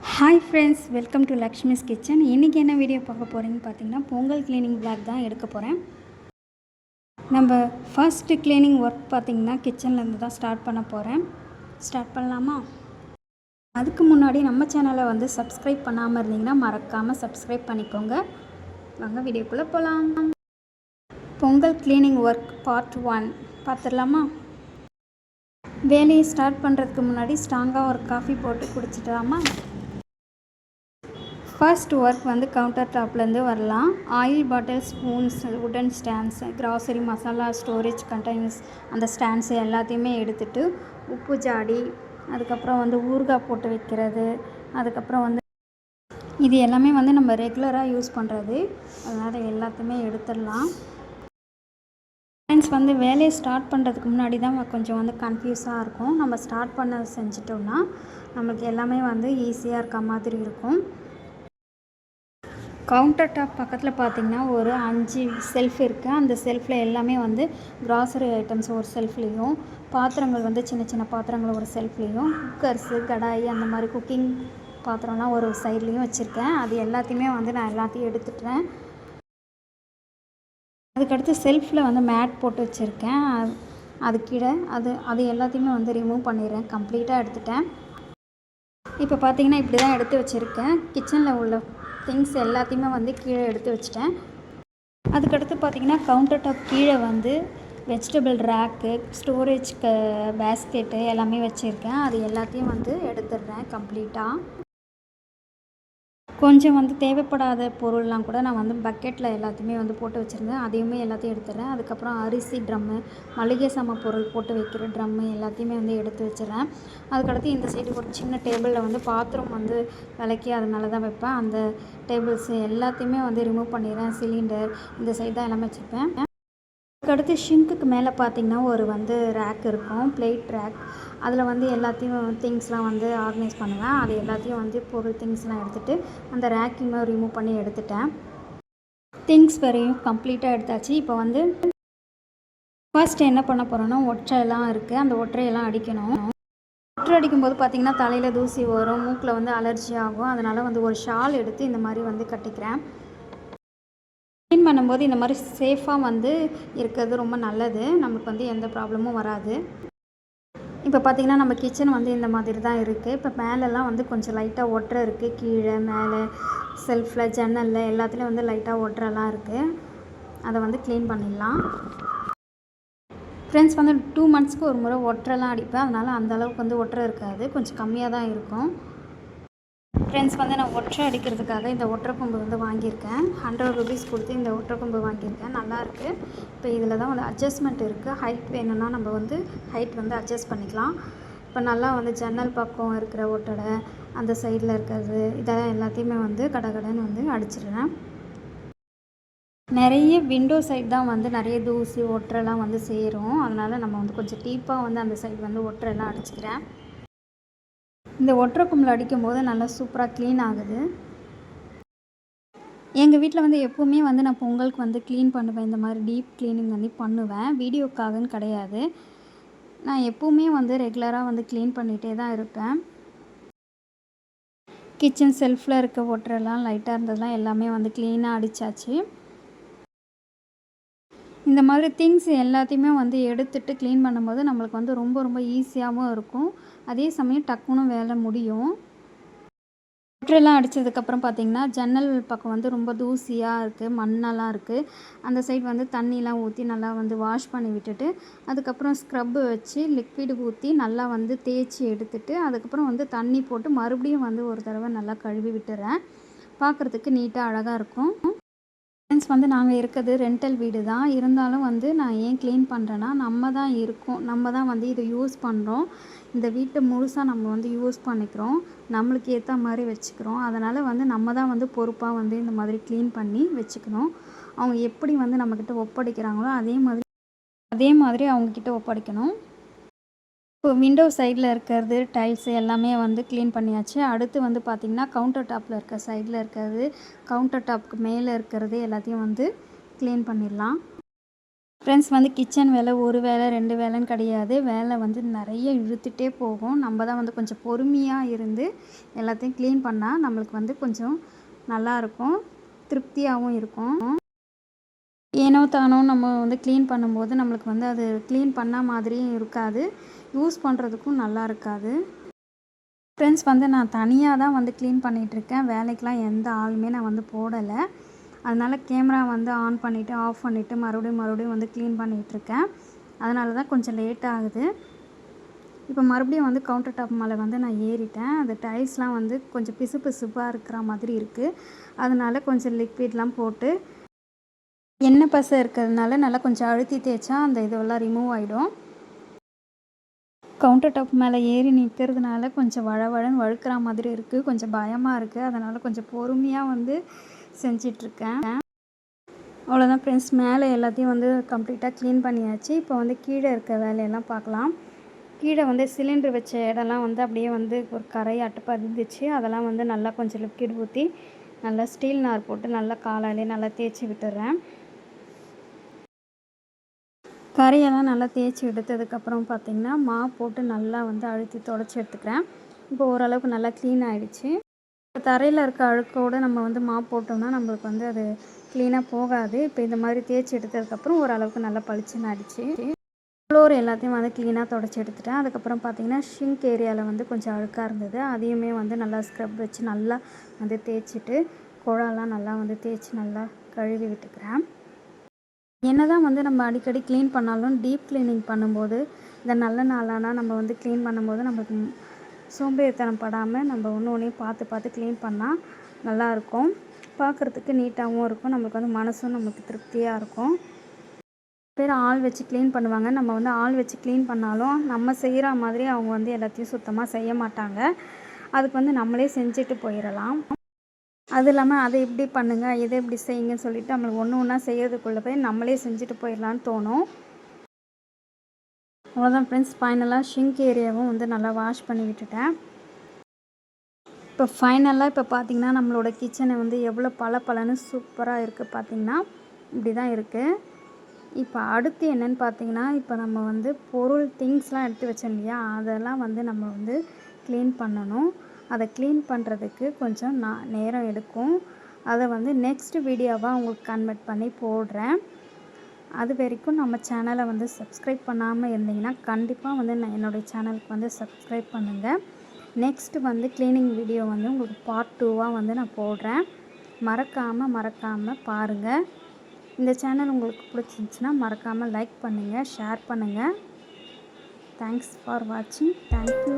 Hi friends, welcome to Lakshmi's kitchen. இன்றைக்கி என்ன video பார்க்க போகிறீங்கன்னு பார்த்தீங்கன்னா, பொங்கல் க்ளீனிங் விளாக் தான் எடுக்க போகிறேன். நம்ம ஃபர்ஸ்ட்டு க்ளீனிங் ஒர்க் பார்த்திங்கன்னா கிச்சன்லேருந்து தான் ஸ்டார்ட் பண்ண போகிறேன். ஸ்டார்ட் பண்ணலாமா? அதுக்கு முன்னாடி நம்ம சேனலை வந்து சப்ஸ்கிரைப் பண்ணாமல் இருந்தீங்கன்னா மறக்காமல் சப்ஸ்கிரைப் பண்ணிக்கோங்க. வாங்க வீடியோக்குள்ளே போகலாம். பொங்கல் க்ளீனிங் ஒர்க் பார்ட் 1 பார்த்துடலாமா? வேலையை ஸ்டார்ட் பண்ணுறதுக்கு முன்னாடி ஸ்ட்ராங்காக ஒரு காஃபி போட்டு குடிச்சிடலாமா? ஃபர்ஸ்ட் ஒர்க் வந்து கவுண்டர் டாப்லேருந்து வரலாம். ஆயில் பாட்டில், ஸ்பூன்ஸ், உடன் stands, grocery, masala storage containers, அந்த ஸ்டாண்ட்ஸு எல்லாத்தையுமே எடுத்துகிட்டு உப்பு ஜாடி, அதுக்கப்புறம் வந்து ஊறுகாய் போட்டு வைக்கிறது, அதுக்கப்புறம் வந்து இது எல்லாமே வந்து நம்ம ரெகுலராக யூஸ் பண்ணுறது. அதனால் எல்லாத்தையுமே எடுத்துடலாம். ஃப்ரெண்ட்ஸ், வந்து வேலையை ஸ்டார்ட் பண்ணுறதுக்கு முன்னாடி தான் கொஞ்சம் வந்து கன்ஃபியூஸாக இருக்கும். நம்ம ஸ்டார்ட் பண்ண செஞ்சிட்டோம்னா நம்மளுக்கு எல்லாமே வந்து ஈஸியாக இருக்க மாதிரி இருக்கும். கவுண்டர் டாப் பக்கத்தில் பார்த்திங்கன்னா ஒரு 5 செல்ஃப் இருக்குது. அந்த செல்ஃபில் எல்லாமே வந்து கிராசரி ஐட்டம்ஸ் ஒரு செல்ஃப்லேயும், பாத்திரங்கள் வந்து சின்ன சின்ன பாத்திரங்கள் ஒரு செல்ஃப்லேயும், குக்கர்ஸு, கடாயி, அந்த மாதிரி குக்கிங் பாத்திரம்லாம் ஒரு சைட்லேயும் வச்சுருக்கேன். அது எல்லாத்தையுமே வந்து நான் எல்லாத்தையும் எடுத்துட்டேன். அதுக்கடுத்து செல்ஃபில் வந்து மேட் போட்டு வச்சுருக்கேன். அது கீழே அது எல்லாத்தையுமே வந்து ரிமூவ் பண்ணிடுறேன். கம்ப்ளீட்டாக எடுத்துட்டேன். இப்போ பார்த்திங்கன்னா இப்படி தான் எடுத்து வச்சுருக்கேன். கிச்சனில் உள்ள திங்ஸ் எல்லாத்தையுமே வந்து கீழே எடுத்து வச்சிட்டேன். அதுக்கடுத்து பார்த்திங்கன்னா கவுண்டர் டாப் கீழே வந்து வெஜிடபிள் ரேக்கு, ஸ்டோரேஜ் பேஸ்கெட்டு எல்லாமே வச்சுருக்கேன். அது எல்லாத்தையும் வந்து எடுத்துடுறேன் கம்ப்ளீட்டாக. கொஞ்சம் வந்து தேவைப்படாத பொருள்லாம் கூட நான் வந்து பக்கெட்டில் எல்லாத்தையுமே வந்து போட்டு வச்சுருந்தேன். அதையுமே எல்லாத்தையும் எடுத்துடுறேன். அதுக்கப்புறம் அரிசி ட்ரம்மு, மளிகை சாமான் பொருள் போட்டு வைக்கிற ட்ரம்மு எல்லாத்தையுமே வந்து எடுத்து வச்சிடுறேன். அதுக்கடுத்து இந்த சைடு ஒரு சின்ன டேபிளில் வந்து பாத்திரம் வந்து விளக்கி அதனால தான் வைப்பேன். அந்த டேபிள்ஸு எல்லாத்தையுமே வந்து ரிமூவ் பண்ணிடுறேன். சிலிண்டர் இந்த சைடு தான் எல்லாமே வச்சுருப்பேன். அதுக்கடுத்து ஷிங்க்குக்கு மேலே பார்த்திங்கன்னா ஒரு வந்து ரேக் இருக்கும், பிளேட் ரேக். அதில் வந்து எல்லாத்தையும் திங்ஸ்லாம் வந்து ஆர்கனைஸ் பண்ணுவேன். அது எல்லாத்தையும் வந்து பொருள் திங்ஸ்லாம் எடுத்துகிட்டு அந்த ரேக்கையுமே ரிமூவ் பண்ணி எடுத்துட்டேன். திங்ஸ் வரையும் கம்ப்ளீட்டாக எடுத்தாச்சு. இப்போ வந்து ஃபர்ஸ்ட் என்ன பண்ண போகிறோன்னா, ஒற்றையெல்லாம் இருக்குது, அந்த ஒற்றையெல்லாம் அடிக்கணும். ஒற்றை அடிக்கும்போது பார்த்திங்கன்னா தலையில் தூசி வரும், மூக்கில் வந்து அலர்ஜி ஆகும். அதனால் வந்து ஒரு ஷால் எடுத்து இந்த மாதிரி வந்து கட்டிக்கிறேன். க்ளீன் பண்ணும்போது இந்த மாதிரி சேஃபாக வந்து இருக்கிறது ரொம்ப நல்லது. நமக்கு வந்து எந்த ப்ராப்ளமும் வராது. இப்போ பார்த்திங்கன்னா நம்ம கிச்சன் வந்து இந்த மாதிரி தான் இருக்குது. இப்போ மேலெல்லாம் வந்து கொஞ்சம் லைட்டாக ஒற்றை இருக்குது. கீழே, மேலே, செல்ஃபில், ஜன்னலில் எல்லாத்துலேயும் வந்து லைட்டாக ஒற்றைலாம் இருக்குது. அதை வந்து க்ளீன் பண்ணிடலாம். ஃப்ரெண்ட்ஸ், வந்து 2 மந்த்ஸ்க்கு ஒரு முறை ஒற்றைலாம் அடிப்பேன். அதனால் அந்தளவுக்கு வந்து ஒற்றை இருக்காது, கொஞ்சம் கம்மியாக தான் இருக்கும். ஃப்ரெண்ட்ஸ், வந்து நான் ஒற்றை அடிக்கிறதுக்காக இந்த ஒற்றை கொம்பு வந்து வாங்கியிருக்கேன். 100 ருபீஸ் கொடுத்து இந்த ஒற்றை கொம்பு வாங்கியிருக்கேன். நல்லாயிருக்கு. இப்போ இதில் தான் வந்து அட்ஜஸ்ட்மெண்ட் இருக்குது. ஹைட் வேணும்னா நம்ம வந்து ஹைட் வந்து அட்ஜஸ்ட் பண்ணிக்கலாம். இப்போ நல்லா வந்து ஜன்னல் பக்கம் இருக்கிற ஒட்டடை, அந்த சைடில் இருக்கிறது, இதெல்லாம் எல்லாத்தையுமே வந்து கடகடன்னு வந்து அடிச்சிடுறேன். நிறைய விண்டோ சைட் தான் வந்து நிறைய தூசி ஒற்றைலாம் வந்து சேரும். அதனால் நம்ம வந்து கொஞ்சம் டீப்பாக வந்து அந்த சைடு வந்து ஒற்றைலாம் அடிச்சுக்கிறேன். இந்த ஒற்றை கொம்பில் அடிக்கும்போது நல்லா சூப்பராக க்ளீன் ஆகுது. எங்கள் வீட்டில் வந்து எப்போவுமே வந்து நான் பொங்கலுக்கு வந்து க்ளீன் பண்ணுவேன். இந்த மாதிரி டீப் க்ளீனிங் வந்து பண்ணுவேன். வீடியோக்காகன்னு கிடையாது. நான் எப்போவுமே வந்து ரெகுலராக வந்து க்ளீன் பண்ணிகிட்டே தான் இருப்பேன். கிச்சன் செல்ஃபில் இருக்க ஒற்றைலாம் லைட்டாக இருந்ததுலாம் எல்லாமே வந்து க்ளீனாக அடித்தாச்சு. இந்த மாதிரி திங்ஸ் எல்லாத்தையுமே வந்து எடுத்துகிட்டு க்ளீன் பண்ணும்போது நம்மளுக்கு வந்து ரொம்ப ரொம்ப ஈஸியாகவும் இருக்கும். அதே சமயம் டக்குன்னு வேலை முடியும். ஒற்றைலாம் அடித்ததுக்கப்புறம் பார்த்திங்கன்னா ஜன்னல் பக்கம் வந்து ரொம்ப தூசியாக இருக்குது, மண்ணெல்லாம் இருக்குது. அந்த சைடு வந்து தண்ணிலாம் ஊற்றி நல்லா வந்து வாஷ் பண்ணி விட்டுட்டு, அதுக்கப்புறம் ஸ்க்ரப்பு வச்சு லிக்விட் ஊற்றி நல்லா வந்து தேய்ச்சி எடுத்துட்டு, அதுக்கப்புறம் வந்து தண்ணி போட்டு மறுபடியும் வந்து ஒரு தடவை நல்லா கழுவி விட்டுறேன். பார்க்குறதுக்கு நீட்டாக அழகாக இருக்கும். ஃப்ரெண்ட்ஸ், வந்து நாங்கள் இருக்கிறது ரெண்டல் வீடு தான். இருந்தாலும் வந்து நான் ஏன் க்ளீன் பண்ணுறேன்னா, நம்ம தான் இருக்கோம், நம்ம தான் வந்து இதை யூஸ் பண்ணுறோம். இந்த வீட்டை முழுசாக நம்ம வந்து யூஸ் பண்ணிக்கிறோம், நம்மளுக்கு ஏற்ற மாதிரி வச்சுக்கிறோம். அதனால் வந்து நம்ம தான் வந்து பொறுப்பாக வந்து இந்த மாதிரி க்ளீன் பண்ணி வச்சுக்கணும். அவங்க எப்படி வந்து நம்மக்கிட்ட ஒப்படைக்கிறாங்களோ அதே மாதிரி அவங்கக்கிட்ட ஒப்படைக்கணும். இப்போ விண்டோ சைடில் இருக்கிறது டைல்ஸு எல்லாமே வந்து க்ளீன் பண்ணியாச்சு. அடுத்து வந்து பார்த்திங்கன்னா கவுண்டர் டாப்பில் இருக்க சைடில் இருக்கிறது, கவுண்டர் டாப்புக்கு மேலே இருக்கிறது எல்லாத்தையும் வந்து க்ளீன் பண்ணிடலாம். ஃப்ரெண்ட்ஸ் வந்து கிச்சன் வேலை ஒரு வேலை 2 வேலைன்னு கிடையாது. வேலை வந்து நிறைய இழுத்துட்டே போகும். நம்ம தான் வந்து கொஞ்சம் பொறுமையாக இருந்து எல்லாத்தையும் க்ளீன் பண்ணால் நம்மளுக்கு வந்து கொஞ்சம் நல்லாயிருக்கும், திருப்தியாகவும் இருக்கும். ஏனோ தானோ நம்ம வந்து க்ளீன் பண்ணும்போது நம்மளுக்கு வந்து அது க்ளீன் பண்ண மாதிரியும் இருக்காது, யூஸ் பண்ணுறதுக்கும் நல்லா இருக்காது. ஃப்ரெண்ட்ஸ் வந்து நான் தனியாக தான் வந்து க்ளீன் பண்ணிகிட்ருக்கேன். வேலைக்கெலாம் எந்த ஆளுமே நான் வந்து போடலை. அதனால் கேமரா வந்து ஆன் பண்ணிவிட்டு ஆஃப் பண்ணிவிட்டு மறுபடியும் வந்து க்ளீன் பண்ணிகிட்ருக்கேன். அதனால தான் கொஞ்சம் லேட் ஆகுது. இப்போ மறுபடியும் வந்து கவுண்டர் டாப் மேலே வந்து நான் ஏறிட்டேன். அந்த டைல்ஸ்லாம் வந்து கொஞ்சம் பிசுப்பாக இருக்கிற மாதிரி இருக்குது. அதனால கொஞ்சம் லிக்விட்லாம் போட்டு எண்ணெய் பசை இருக்கிறதுனால நல்லா கொஞ்சம் அழுத்தி தேய்ச்சா அந்த இதெல்லாம் ரிமூவ் ஆகிடும். கவுண்டர் டாப் மேலே ஏறி நிற்கிறதுனால கொஞ்சம் வழவழன்னு வழுக்கிற மாதிரி இருக்குது. கொஞ்சம் பயமாக இருக்குது. அதனால் கொஞ்சம் பொறுமையாக வந்து செஞ்சிட்ருக்கேன். அவ்வளோதான் ஃப்ரெண்ட்ஸ், மேலே எல்லாத்தையும் வந்து கம்ப்ளீட்டாக க்ளீன் பண்ணியாச்சு. இப்போ வந்து கீழே இருக்க வேலையெல்லாம் பார்க்கலாம். கீழே வந்து சிலிண்டர் வச்ச இடம்லாம் வந்து அப்படியே வந்து ஒரு கரையாட்டு பதிந்துச்சு. அதெல்லாம் வந்து நல்லா கொஞ்சம் லிக்விட் ஊற்றி நல்லா ஸ்டீல் நார் போட்டு நல்லா காலாலே நல்லா தேய்ச்சி விட்டுறேன். கரையெல்லாம் நல்லா தேய்ச்சி எடுத்ததுக்கப்புறம் பார்த்திங்கன்னா மாப் போட்டு நல்லா வந்து அழுத்தி தொடச்சி எடுத்துக்கிறேன். இப்போ ஓரளவுக்கு நல்லா க்ளீன் ஆகிடுச்சு. தரையில் இருக்க அழுக்கோடு நம்ம வந்து மாப் போட்டோம்னா நம்மளுக்கு வந்து அது க்ளீனாக போகாது. இப்போ இந்த மாதிரி தேய்ச்சி எடுத்ததுக்கப்புறம் ஓரளவுக்கு நல்லா பளிச்சுன்னு ஆகிடுச்சு. ஃப்ளோர் எல்லாத்தையும் வந்து க்ளீனாக தொடச்சி எடுத்துட்டேன். அதுக்கப்புறம் பார்த்திங்கன்னா ஷிங்க் ஏரியாவில் வந்து கொஞ்சம் அழுக்காக இருந்தது. அதையுமே வந்து நல்லா ஸ்க்ரப் வச்சு நல்லா வந்து தேய்ச்சிட்டு குழாலாம் நல்லா வந்து தேய்ச்சி நல்லா கழுவி விட்டுக்கிறேன். என்ன தான் வந்து நம்ம அடிக்கடி க்ளீன் பண்ணாலும் டீப் க்ளீனிங் பண்ணும்போது இந்த நல்ல நாளானா நம்ம வந்து க்ளீன் பண்ணும்போது நம்மளுக்கு சோம்பேறித்தனம் படாமல் நம்ம ஒன்றையும் பார்த்து க்ளீன் பண்ணால் நல்லாயிருக்கும். பார்க்குறதுக்கு நீட்டாகவும் இருக்கும். நம்மளுக்கு வந்து மனசும் நம்மளுக்கு திருப்தியாக இருக்கும். பேர் ஆள் வச்சு க்ளீன் பண்ணுவாங்க. நம்ம வந்து ஆள் வச்சு க்ளீன் பண்ணாலும் நம்ம செய்கிற மாதிரி அவங்க வந்து எல்லாத்தையும் சுத்தமாக செய்ய மாட்டாங்க. அதுக்கு வந்து நம்மளே செஞ்சுட்டு போயிடலாம். அது இல்லாமல் அதை இப்படி பண்ணுங்கள், இதை இப்படி செய்யுங்கன்னு சொல்லிவிட்டு நம்மளுக்கு ஒன்றா செய்கிறதுக்குள்ளே போய் நம்மளே செஞ்சுட்டு போயிடலான்னு தோணும். அவ்வளோதான் ஃப்ரெண்ட்ஸ், ஃபைனலாக ஷிங்க் ஏரியாவும் வந்து நல்லா வாஷ் பண்ணி விட்டுட்டேன். இப்போ ஃபைனலாக இப்போ பார்த்திங்கன்னா நம்மளோட கிச்சனை வந்து எவ்வளோ பளபளன்னு சூப்பராக இருக்குது. பார்த்திங்கன்னா இப்படி தான் இருக்குது. இப்போ அடுத்து என்னென்னு பார்த்திங்கன்னா, இப்போ நம்ம வந்து திங்ஸ்லாம் எடுத்து வச்சோம் இல்லையா, அதெல்லாம் வந்து நம்ம வந்து க்ளீன் பண்ணணும். அதை க்ளீன் பண்ணுறதுக்கு கொஞ்சம் நேரம் எடுக்கும். அதை வந்து நெக்ஸ்ட் வீடியோவாக உங்களுக்கு கன்வெர்ட் பண்ணி போடுறேன். அது வரைக்கும் நம்ம சேனலை வந்து சப்ஸ்கிரைப் பண்ணாமல் இருந்தீங்கன்னா கண்டிப்பாக வந்து என்னுடைய சேனலுக்கு வந்து சப்ஸ்கிரைப் பண்ணுங்கள். நெக்ஸ்ட்டு வந்து க்ளீனிங் வீடியோ வந்து உங்களுக்கு பார்ட் 2வாக வந்து நான் போடுறேன். மறக்காமல் பாருங்கள். இந்த சேனல் உங்களுக்கு பிடிச்சிருந்துச்சுன்னா மறக்காமல் லைக் பண்ணுங்கள், ஷேர் பண்ணுங்கள். தேங்க்ஸ் ஃபார் வாட்சிங். தேங்க்யூ.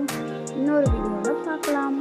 இன்னொரு வீடியோவில் பார்க்கலாம்.